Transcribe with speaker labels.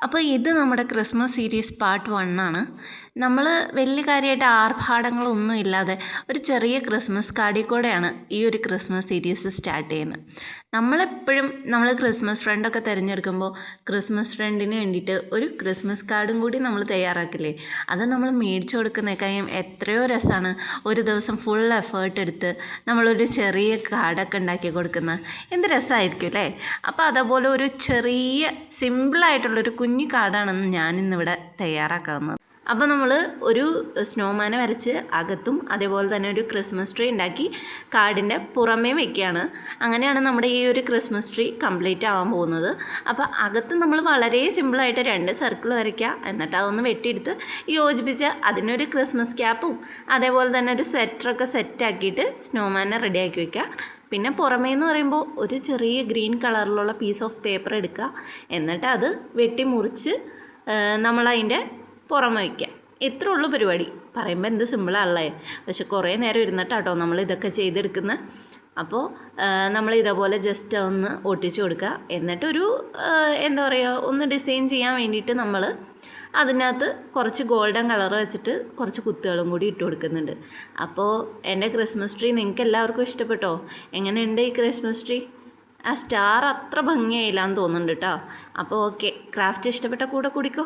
Speaker 1: അപ്പോൾ ഇത് നമ്മുടെ ക്രിസ്മസ് സീരീസ് പാർട്ട് 1 ആണ്. നമ്മൾ വലിയ കാര്യമായിട്ട് ആർഭാടങ്ങളൊന്നും ഇല്ലാതെ ഒരു ചെറിയ ക്രിസ്മസ് കാർഡിൽ കൂടെയാണ് ഈ ഒരു ക്രിസ്മസ് സീരീസ് സ്റ്റാർട്ട് ചെയ്യുന്നത്. നമ്മളെപ്പോഴും നമ്മൾ ക്രിസ്മസ് ഫ്രണ്ടൊക്കെ തിരഞ്ഞെടുക്കുമ്പോൾ ക്രിസ്മസ് ഫ്രണ്ടിന് വേണ്ടിയിട്ട് ഒരു ക്രിസ്മസ് കാർഡും കൂടി നമ്മൾ തയ്യാറാക്കില്ലേ. അത് നമ്മൾ മേടിച്ചു കൊടുക്കുന്നതിനേക്കാളും എത്രയോ രസമാണ് ഒരു ദിവസം ഫുൾ എഫേർട്ട് എടുത്ത് നമ്മളൊരു ചെറിയ കാർഡൊക്കെ ഉണ്ടാക്കി കൊടുക്കുന്നത്. എന്ത് രസമായിരിക്കും അല്ലേ. അപ്പോൾ അതേപോലെ ഒരു ചെറിയ സിമ്പിളായിട്ടുള്ളൊരു കുഞ്ഞു കാർഡാണെന്ന് ഞാനിന്നിവിടെ തയ്യാറാക്കുന്നത്. അപ്പോൾ നമ്മൾ ഒരു സ്നോമാനെ വരച്ച് അകത്തും അതേപോലെ തന്നെ ഒരു ക്രിസ്മസ് ട്രീ ഉണ്ടാക്കി കാർഡിൻ്റെ പുറമേ വയ്ക്കുകയാണ്. അങ്ങനെയാണ് നമ്മുടെ ഈ ഒരു ക്രിസ്മസ് ട്രീ കംപ്ലീറ്റ് ആവാൻ പോകുന്നത്. അപ്പോൾ അകത്ത് നമ്മൾ വളരെ സിമ്പിളായിട്ട് 2 സർക്കിൾ വരയ്ക്കുക, എന്നിട്ട് അതൊന്ന് വെട്ടിയെടുത്ത് യോജിപ്പിച്ച് അതിനൊരു ക്രിസ്മസ് ക്യാപ്പും അതേപോലെ തന്നെ ഒരു സ്വെറ്ററൊക്കെ സെറ്റാക്കിയിട്ട് സ്നോമാനെ റെഡിയാക്കി വയ്ക്കുക. പിന്നെ പുറമേന്ന് പറയുമ്പോൾ ഒരു ചെറിയ ഗ്രീൻ കളറിലുള്ള പീസ് ഓഫ് പേപ്പർ എടുക്കുക, എന്നിട്ട് അത് വെട്ടി മുറിച്ച് നമ്മളതിൻ്റെ പുറമെ വയ്ക്കുക. ഇത്രേ ഉള്ളൂ പരിപാടി. പറയുമ്പോൾ എന്ത് സിമ്പിളല്ലേ, പക്ഷെ കുറേ നേരം ഇരുന്നിട്ടാട്ടോ നമ്മൾ ഇതൊക്കെ ചെയ്തെടുക്കുന്നത്. അപ്പോൾ നമ്മൾ ഇതേപോലെ ജസ്റ്റ് ഒന്ന് ഒട്ടിച്ച് കൊടുക്കുക, എന്നിട്ടൊരു എന്താ പറയുക, ഒന്ന് ഡിസൈൻ ചെയ്യാൻ വേണ്ടിയിട്ട് നമ്മൾ അതിനകത്ത് കുറച്ച് ഗോൾഡൻ കളർ വെച്ചിട്ട് കുറച്ച് കുത്തുകളും കൂടി ഇട്ട് കൊടുക്കുന്നുണ്ട്. അപ്പോൾ എൻ്റെ ക്രിസ്മസ് ട്രീ നിങ്ങൾക്ക് എല്ലാവർക്കും ഇഷ്ടപ്പെട്ടോ? എങ്ങനെയുണ്ട് ഈ ക്രിസ്മസ് ട്രീ? ആ സ്റ്റാർ അത്ര ഭംഗിയായില്ലാന്ന് തോന്നുന്നുണ്ട് കേട്ടോ. അപ്പോൾ ഓക്കെ, ക്രാഫ്റ്റ് ഇഷ്ടപ്പെട്ട കൂടെ കുടിക്കോ.